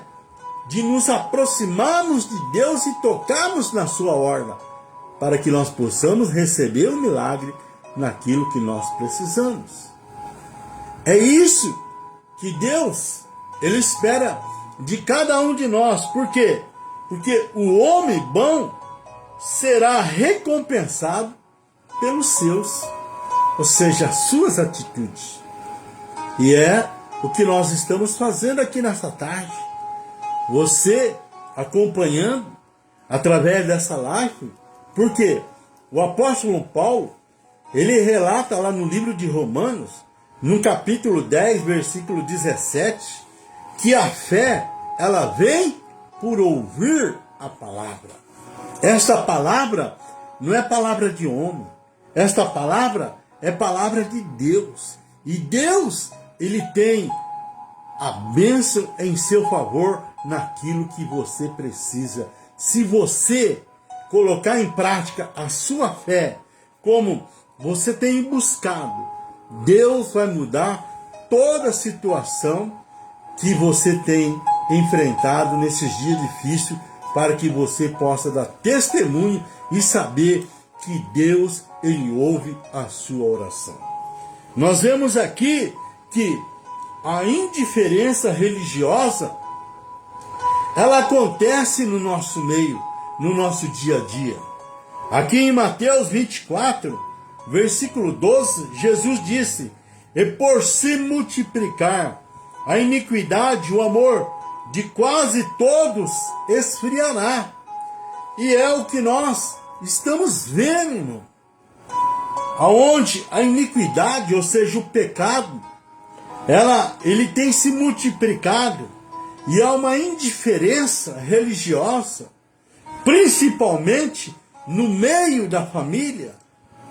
de nos aproximarmos de Deus e tocarmos na sua orla, para que nós possamos receber o milagre naquilo que nós precisamos. É isso que Deus, ele espera de cada um de nós. Por quê? Porque o homem bom será recompensado pelos seus, ou seja, as suas atitudes. E é o que nós estamos fazendo aqui nessa tarde. Você acompanhando através dessa live, porque o apóstolo Paulo, ele relata lá no livro de Romanos, no capítulo 10, versículo 17, que a fé, ela vem por ouvir a palavra. Esta palavra não é palavra de homem. Esta palavra é palavra de Deus. E Deus, ele tem a bênção em seu favor naquilo que você precisa. Se você colocar em prática a sua fé, como você tem buscado, Deus vai mudar toda a situação que você tem enfrentado nesses dias difíceis, para que você possa dar testemunho e saber que Deus, ele ouve a sua oração. Nós vemos aqui que a indiferença religiosa, ela acontece no nosso meio, no nosso dia a dia. Aqui em Mateus 24, versículo 12, Jesus disse: e por se multiplicar a iniquidade, o amor de quase todos esfriará. E é o que nós estamos vendo, irmão. Aonde a iniquidade, ou seja, o pecado, ele tem se multiplicado e há uma indiferença religiosa, principalmente no meio da família,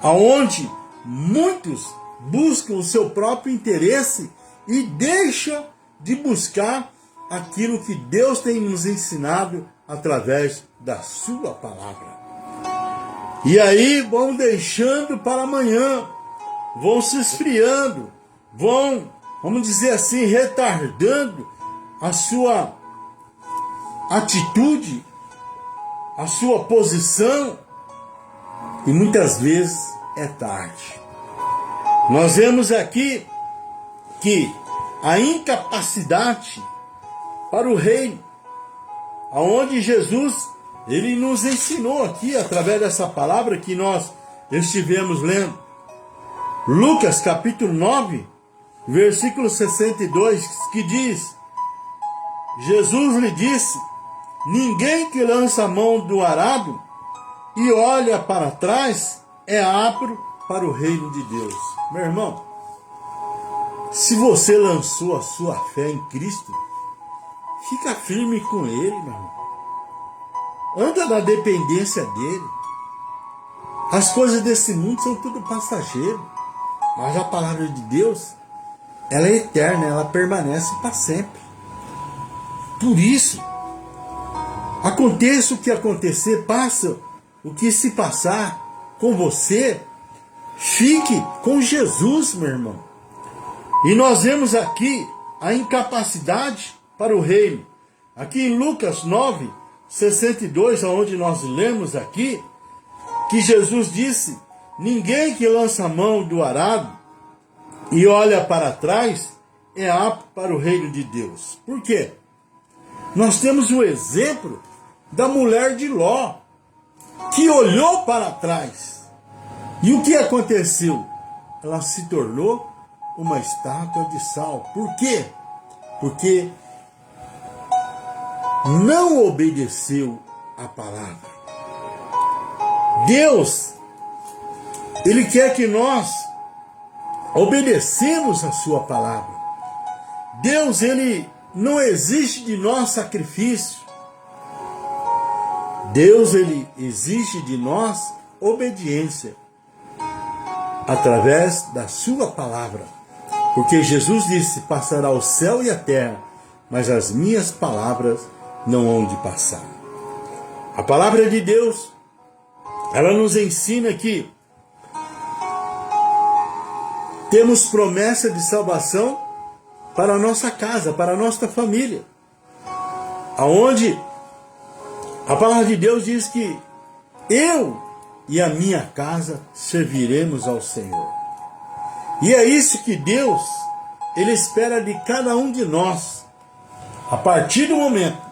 aonde muitos buscam o seu próprio interesse e deixam de buscar aquilo que Deus tem nos ensinado através da sua palavra. E aí vão deixando para amanhã, vão se esfriando, vão, vamos dizer assim, retardando a sua atitude, a sua posição, e muitas vezes é tarde. Nós vemos aqui que a incapacidade para o reino, aonde Jesus, ele nos ensinou aqui, através dessa palavra que nós estivemos lendo. Lucas capítulo 9, versículo 62, que diz: Jesus lhe disse: ninguém que lança a mão do arado e olha para trás é apto para o reino de Deus. Meu irmão, se você lançou a sua fé em Cristo, fica firme com Ele, meu irmão. Anda na dependência dEle. As coisas desse mundo são tudo passageiro, mas a palavra de Deus, ela é eterna, ela permanece para sempre. Por isso, aconteça o que acontecer, passa o que se passar com você, fique com Jesus, meu irmão. E nós vemos aqui a incapacidade para o reino. Aqui em Lucas 9, 62, onde nós lemos aqui, que Jesus disse: ninguém que lança a mão do arado e olha para trás é apto para o reino de Deus. Por quê? Nós temos o exemplo da mulher de Ló, que olhou para trás. E o que aconteceu? Ela se tornou uma estátua de sal. Por quê? Porque não obedeceu a palavra. Deus, Ele quer que nós obedecemos a sua palavra. Deus, Ele não exige de nós sacrifício. Deus, Ele exige de nós obediência através da sua palavra. Porque Jesus disse: passará o céu e a terra, mas as minhas palavras não hão de passar. A palavra de Deus, ela nos ensina que temos promessa de salvação para a nossa casa, para a nossa família. Aonde a palavra de Deus diz que eu e a minha casa serviremos ao Senhor. E é isso que Deus, Ele espera de cada um de nós. A partir do momento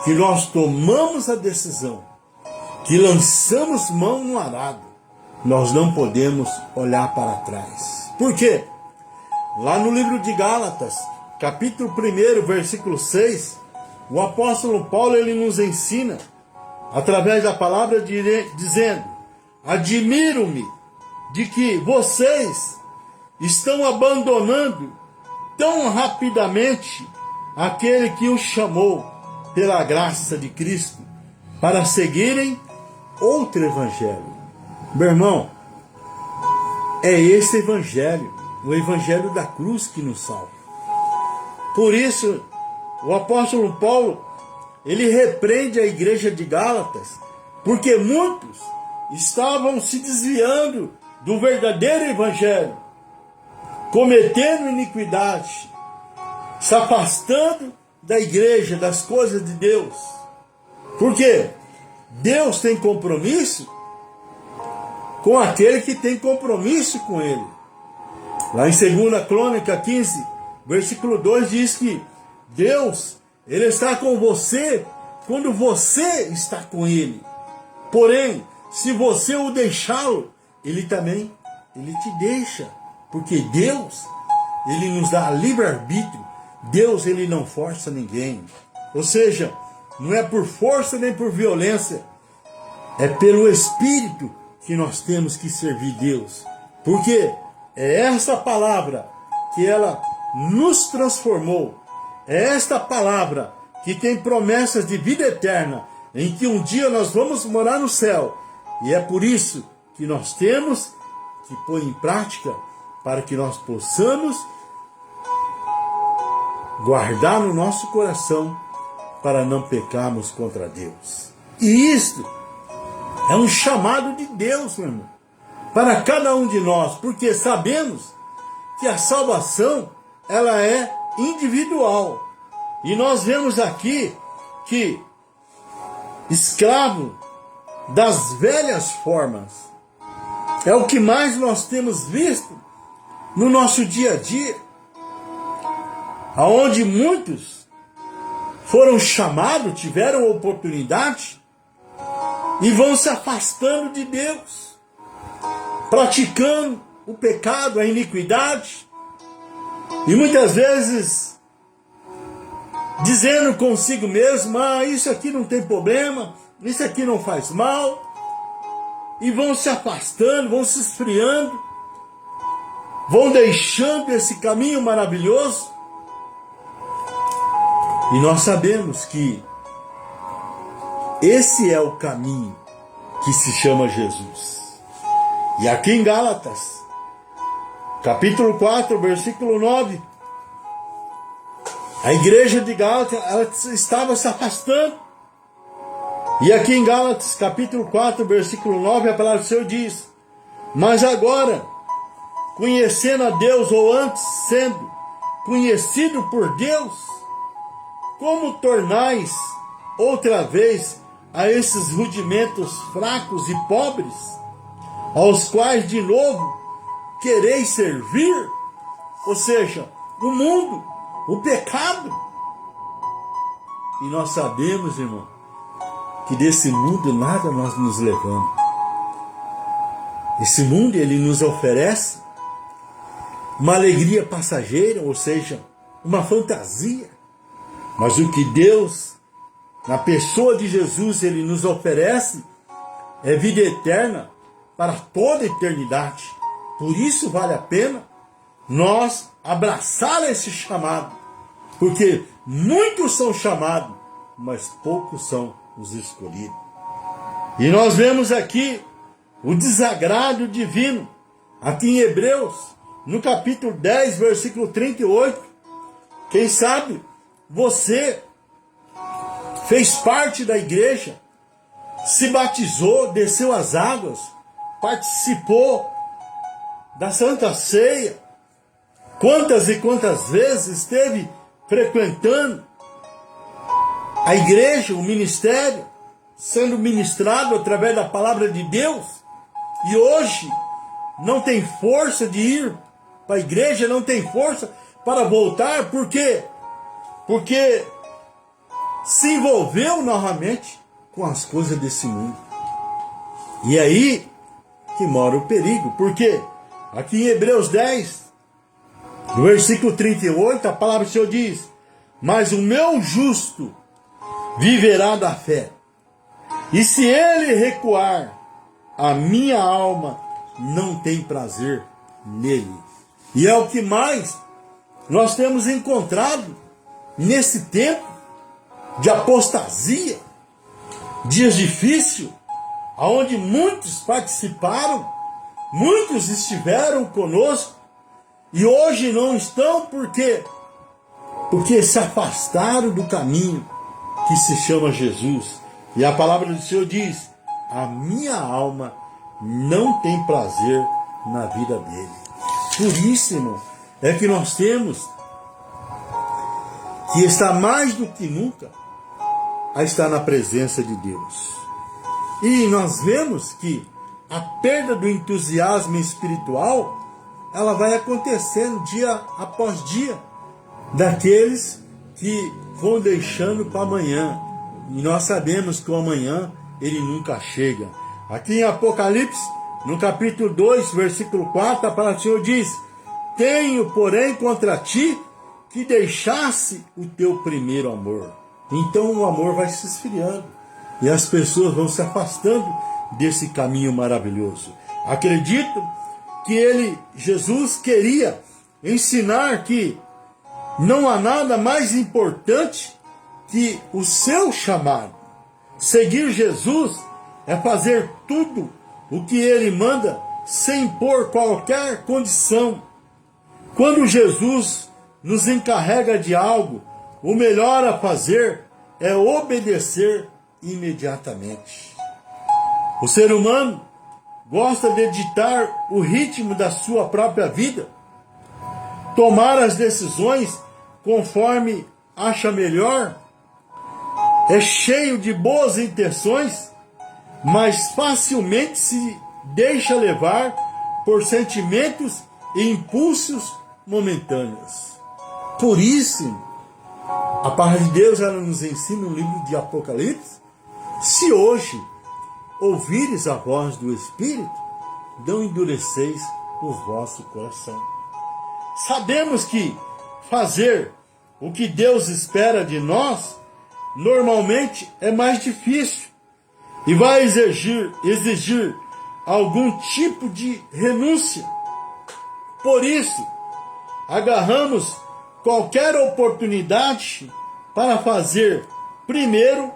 que nós tomamos a decisão, que lançamos mão no arado, nós não podemos olhar para trás. Por quê? Lá no livro de Gálatas, capítulo 1, versículo 6, o apóstolo Paulo, ele nos ensina, através da palavra, dizendo: admiro-me de que vocês estão abandonando tão rapidamente aquele que os chamou pela graça de Cristo para seguirem outro evangelho. Meu irmão, é esse evangelho, o evangelho da cruz, que nos salva. Por isso, o apóstolo Paulo, ele repreende a igreja de Gálatas, porque muitos estavam se desviando do verdadeiro evangelho, cometendo iniquidade, se afastando da igreja, das coisas de Deus. Por quê? Deus tem compromisso com aquele que tem compromisso com Ele. Lá em 2 Crônica 15, versículo 2, diz que Deus, Ele está com você quando você está com Ele. Porém, se você o deixá-lo, Ele também, Ele te deixa. Porque Deus, Ele nos dá livre-arbítrio Deus, ele não força ninguém. Ou seja, não é por força nem por violência. É pelo Espírito que nós temos que servir Deus. Porque é essa palavra que ela nos transformou. É esta palavra que tem promessas de vida eterna, em que um dia nós vamos morar no céu. E é por isso que nós temos que pôr em prática, para que nós possamos guardar no nosso coração, para não pecarmos contra Deus. E isto é um chamado de Deus, meu irmão, para cada um de nós, porque sabemos que a salvação, ela é individual. E nós vemos aqui que escravo das velhas formas é o que mais nós temos visto no nosso dia a dia, aonde muitos foram chamados, tiveram oportunidade e vão se afastando de Deus, praticando o pecado, a iniquidade, e muitas vezes dizendo consigo mesmo: isso aqui não tem problema, isso aqui não faz mal, e vão se afastando, vão se esfriando, vão deixando esse caminho maravilhoso. E nós sabemos que esse é o caminho que se chama Jesus. E aqui em Gálatas, capítulo 4, versículo 9, a igreja de Gálatas, ela estava se afastando. E aqui em Gálatas, capítulo 4, versículo 9, a palavra do Senhor diz: mas agora, conhecendo a Deus, ou antes sendo conhecido por Deus, como tornais outra vez a esses rudimentos fracos e pobres, aos quais de novo quereis servir? Ou seja, o mundo, o pecado. E nós sabemos, irmão, que desse mundo nada nós nos levamos. Esse mundo, ele nos oferece uma alegria passageira, ou seja, uma fantasia. Mas o que Deus, na pessoa de Jesus, ele nos oferece é vida eterna para toda a eternidade. Por isso vale a pena nós abraçar esse chamado, porque muitos são chamados, mas poucos são os escolhidos. E nós vemos aqui o desagrado divino, aqui em Hebreus, no capítulo 10, versículo 38. Quem sabe você fez parte da igreja, se batizou, desceu as águas, participou da Santa Ceia, quantas e quantas vezes esteve frequentando a igreja, o ministério, sendo ministrado através da palavra de Deus, e hoje não tem força de ir para a igreja, não tem força para voltar. Por quê? Porque se envolveu novamente com as coisas desse mundo. E aí que mora o perigo. Porque aqui em Hebreus 10, no versículo 38, a palavra do Senhor diz: mas o meu justo viverá da fé, e se ele recuar, a minha alma não tem prazer nele. E é o que mais nós temos encontrado nesse tempo de apostasia, dias difíceis, onde muitos participaram, muitos estiveram conosco, e hoje não estão. Por quê? Porque se afastaram do caminho que se chama Jesus. E a palavra do Senhor diz: a minha alma não tem prazer na vida dele. Por isso, irmão, é que nós temos que estar mais do que nunca a estar na presença de Deus. E nós vemos que a perda do entusiasmo espiritual, ela vai acontecendo dia após dia, daqueles que vão deixando para amanhã. E nós sabemos que o amanhã, ele nunca chega. Aqui em Apocalipse, no capítulo 2, versículo 4, a palavra do Senhor diz: tenho, porém, contra ti que deixasse o teu primeiro amor. Então o amor vai se esfriando e as pessoas vão se afastando desse caminho maravilhoso. Acredito que Jesus queria ensinar que não há nada mais importante que o seu chamado. Seguir Jesus é fazer tudo o que ele manda sem impor qualquer condição. Quando Jesus nos encarrega de algo, o melhor a fazer é obedecer imediatamente. O ser humano gosta de ditar o ritmo da sua própria vida, tomar as decisões conforme acha melhor, é cheio de boas intenções, mas facilmente se deixa levar por sentimentos e impulsos momentâneos. Por isso, a palavra de Deus ela nos ensina no livro de Apocalipse: se hoje ouvires a voz do Espírito, não endureceis o vosso coração. Sabemos que fazer o que Deus espera de nós normalmente é mais difícil e vai exigir algum tipo de renúncia. Por isso, agarramos qualquer oportunidade para fazer primeiro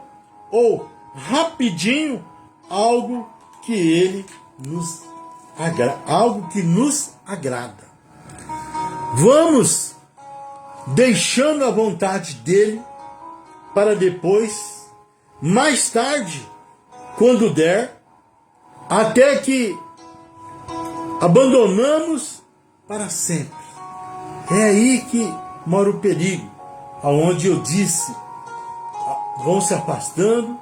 ou rapidinho algo que nos agrada. Vamos deixando a vontade dele para depois, mais tarde, quando der, até que abandonamos para sempre. É aí que mora o perigo, aonde eu disse, vão se afastando,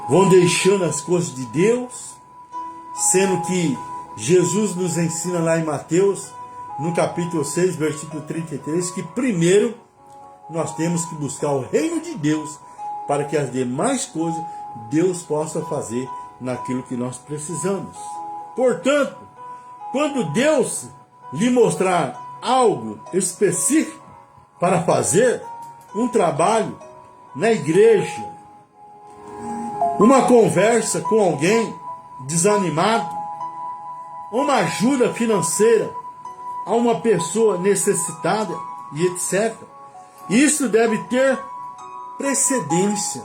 vão deixando as coisas de Deus, sendo que Jesus nos ensina lá em Mateus, no capítulo 6, versículo 33, que primeiro nós temos que buscar o reino de Deus para que as demais coisas Deus possa fazer naquilo que nós precisamos. Portanto, quando Deus lhe mostrar algo específico para fazer, um trabalho na igreja, uma conversa com alguém desanimado, uma ajuda financeira a uma pessoa necessitada e etc. Isso deve ter precedência.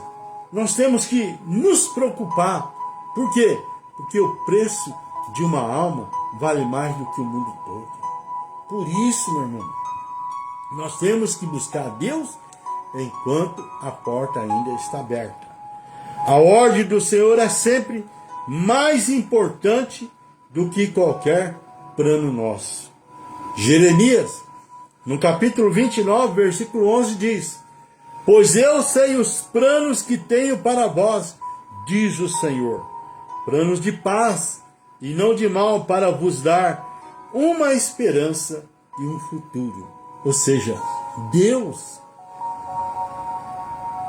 Nós temos que nos preocupar. Por quê? Porque o preço de uma alma vale mais do que o mundo todo. Por isso, meu irmão, nós temos que buscar Deus enquanto a porta ainda está aberta. A ordem do Senhor é sempre mais importante do que qualquer plano nosso. Jeremias, no capítulo 29, versículo 11, diz: pois eu sei os planos que tenho para vós, diz o Senhor, planos de paz e não de mal, para vos dar uma esperança e um futuro. Ou seja, Deus,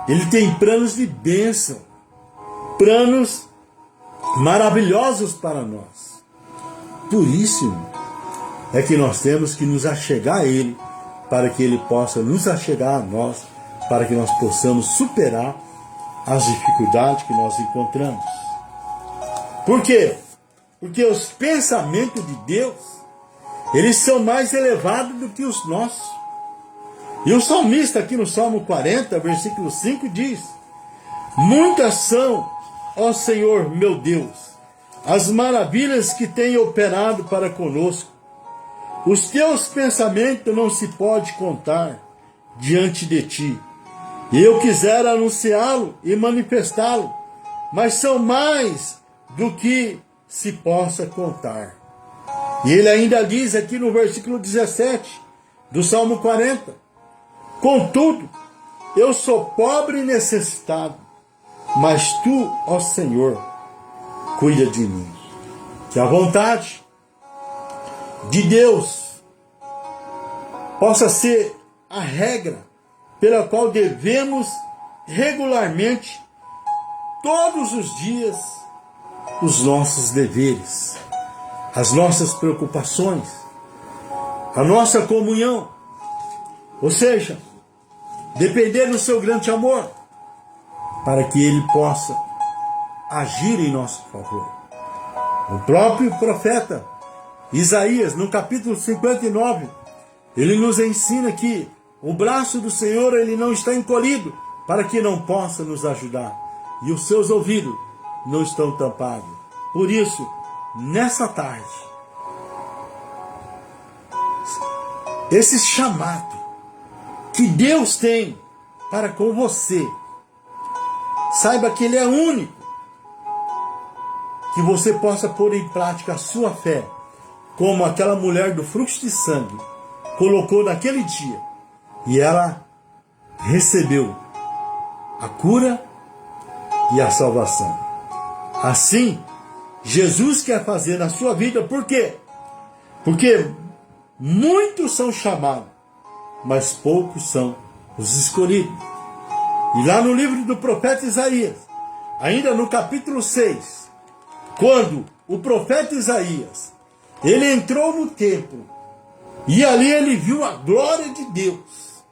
Ele tem planos de bênção, planos maravilhosos para nós. Por isso é que nós temos que nos achegar a Ele, para que Ele possa nos achegar a nós, para que nós possamos superar as dificuldades que nós encontramos. Por quê? Porque os pensamentos de Deus, eles são mais elevados do que os nossos. E o salmista aqui no Salmo 40, versículo 5 diz: muitas são, ó Senhor meu Deus, as maravilhas que tem operado para conosco. Os teus pensamentos não se pode contar diante de ti. Eu quisera anunciá-lo e manifestá-lo, mas são mais do que se possa contar. E ele ainda diz aqui no versículo 17 do Salmo 40: contudo, eu sou pobre e necessitado, mas tu, ó Senhor, cuida de mim. Que a vontade de Deus possa ser a regra pela qual devemos regularmente, todos os dias, os nossos deveres, as nossas preocupações, a nossa comunhão, Ou seja, depender do seu grande amor, para que Ele possa agir em nosso favor. O próprio profeta Isaías, no capítulo 59, ele nos ensina que o braço do Senhor ele não está encolhido para que não possa nos ajudar, e os seus ouvidos não estão tampados. Por isso, nessa tarde, esse chamado que Deus tem para com você, saiba que Ele é único, que você possa pôr em prática a sua fé, como aquela mulher do fluxo de sangue colocou naquele dia, e ela recebeu a cura e a salvação. Assim, Jesus quer fazer na sua vida, por quê? Porque muitos são chamados, mas poucos são os escolhidos. E lá no livro do profeta Isaías, ainda no capítulo 6, quando o profeta Isaías, ele entrou no templo, e ali ele viu a glória de Deus.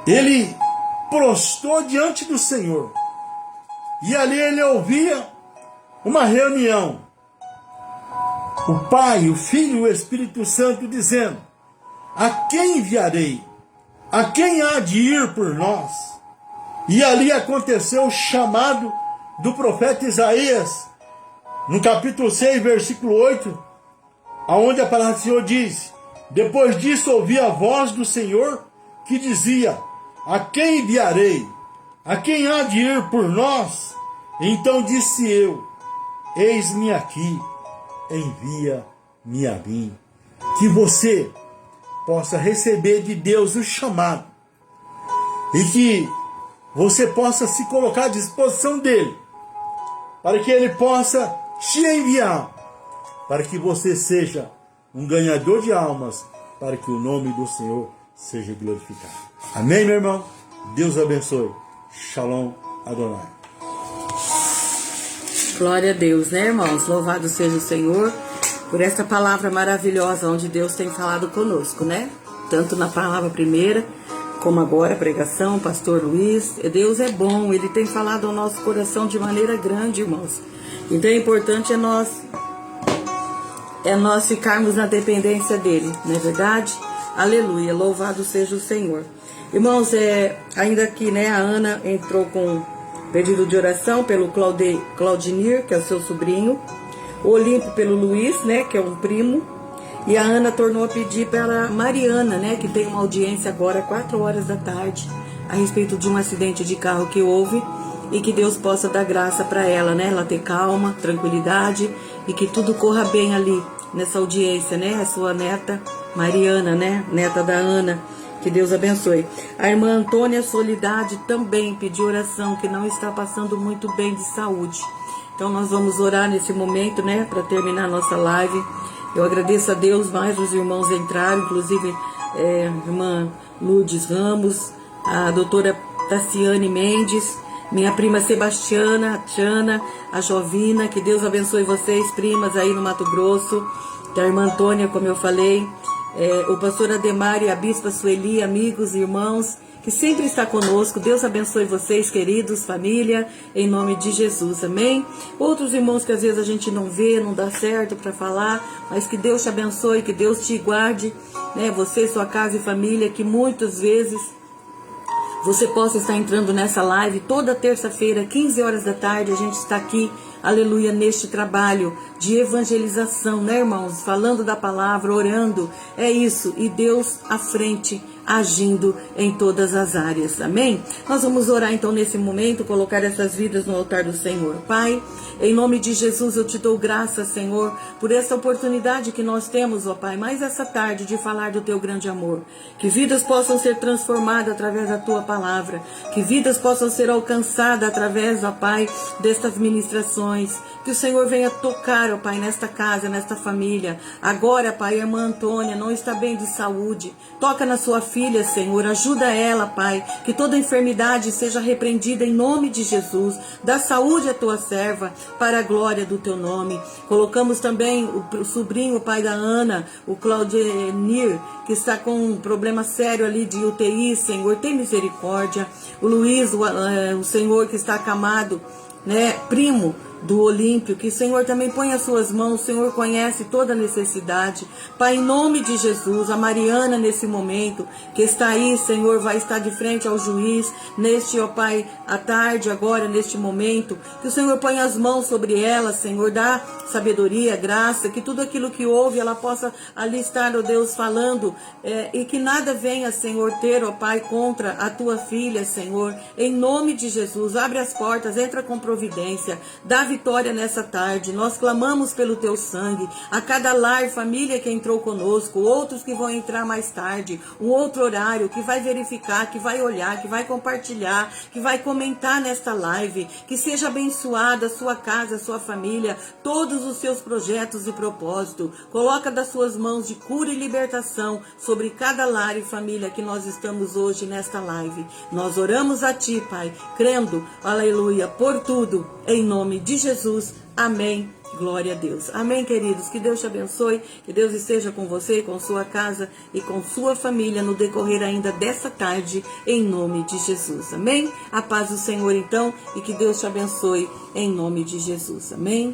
Ele prostrou diante do Senhor, e ali ele ouvia uma reunião. O Pai, o Filho e o Espírito Santo dizendo: a quem enviarei? A quem há de ir por nós? E ali aconteceu o chamado do profeta Isaías, no capítulo 6, versículo 8, aonde a palavra do Senhor diz: depois disso ouvi a voz do Senhor que dizia: a quem enviarei? A quem há de ir por nós? Então disse eu: eis-me aqui, envia-me a mim. Que você possa receber de Deus o chamado, e que você possa se colocar à disposição dele, para que ele possa te enviar, para que você seja um ganhador de almas, para que o nome do Senhor seja glorificado. Amém, meu irmão? Deus abençoe. Shalom Adonai. Glória a Deus, né, irmãos? Louvado seja o Senhor por esta palavra maravilhosa, onde Deus tem falado conosco, né? Tanto na palavra primeira, como agora a pregação, o pastor Luiz. Deus é bom, Ele tem falado ao nosso coração de maneira grande, irmãos. Então é importante nós ficarmos na dependência dEle, não é verdade? Aleluia, louvado seja o Senhor. Irmãos, ainda aqui, né, a Ana entrou com pedido de oração pelo Claudinir, que é o seu sobrinho, o Olimpo pelo Luiz, né, que é um primo, e a Ana tornou a pedir pela Mariana, né, que tem uma audiência agora, 4 horas da tarde, a respeito de um acidente de carro que houve, e que Deus possa dar graça para ela, né, ela ter calma, tranquilidade, e que tudo corra bem ali, nessa audiência, né, a sua neta Mariana, né, neta da Ana, que Deus abençoe. A irmã Antônia Solidade também pediu oração, que não está passando muito bem de saúde. Então nós vamos orar nesse momento, né, para terminar a nossa live. Eu agradeço a Deus, mais os irmãos entraram, inclusive a irmã Lourdes Ramos, a doutora Tassiane Mendes, minha prima Sebastiana, a Tiana, a Jovina, que Deus abençoe vocês, primas aí no Mato Grosso, a irmã Antônia, como eu falei, o pastor Ademar e a bispa Sueli, amigos e irmãos, que sempre está conosco. Deus abençoe vocês, queridos, família, em nome de Jesus, amém? Outros irmãos que às vezes a gente não vê, não dá certo para falar, mas que Deus te abençoe, que Deus te guarde, né? Você, sua casa e família, que muitas vezes você possa estar entrando nessa live toda terça-feira, 15 horas da tarde, a gente está aqui, aleluia, neste trabalho de evangelização, né, irmãos? Falando da palavra, orando, é isso, e Deus à frente, agindo em todas as áreas, amém? Nós vamos orar então nesse momento, colocar essas vidas no altar do Senhor. Pai, em nome de Jesus eu te dou graças, Senhor, por essa oportunidade que nós temos, ó Pai, mais essa tarde de falar do teu grande amor, que vidas possam ser transformadas através da tua palavra, que vidas possam ser alcançadas através, ó Pai, destas ministrações, que o Senhor venha tocar, ó Pai, nesta casa, nesta família. Agora, Pai, a irmã Antônia não está bem de saúde, toca na sua filha, filha, Senhor, ajuda ela, Pai, que toda enfermidade seja repreendida em nome de Jesus. Dá saúde à tua serva, para a glória do teu nome. Colocamos também o sobrinho, pai da Ana, o Claudenir, que está com um problema sério ali de UTI, Senhor, tem misericórdia. O Luiz, o Senhor que está acamado, né, primo do Olímpio, que o Senhor também põe as suas mãos, o Senhor conhece toda a necessidade. Pai, em nome de Jesus, a Mariana nesse momento, que está aí, Senhor, vai estar de frente ao juiz, neste, ó Pai, à tarde, agora, neste momento, que o Senhor ponha as mãos sobre ela, Senhor, dá sabedoria, graça, que tudo aquilo que ouve, ela possa ali estar, ó Deus, falando, e que nada venha, Senhor, ter, ó Pai, contra a tua filha, Senhor, em nome de Jesus, abre as portas, entra com providência, dá vitória nessa tarde. Nós clamamos pelo teu sangue, a cada lar, família que entrou conosco, outros que vão entrar mais tarde, um outro horário, que vai verificar, que vai olhar, que vai compartilhar, que vai comentar nesta live, que seja abençoada a sua casa, a sua família, todos os seus projetos e propósitos. Coloca das suas mãos de cura e libertação sobre cada lar e família que nós estamos hoje nesta live. Nós oramos a ti, Pai, crendo, aleluia, por tudo, em nome de Jesus, amém, glória a Deus, amém, queridos, que Deus te abençoe, que Deus esteja com você, com sua casa e com sua família no decorrer ainda dessa tarde, em nome de Jesus, amém, a paz do Senhor então, e que Deus te abençoe em nome de Jesus, amém.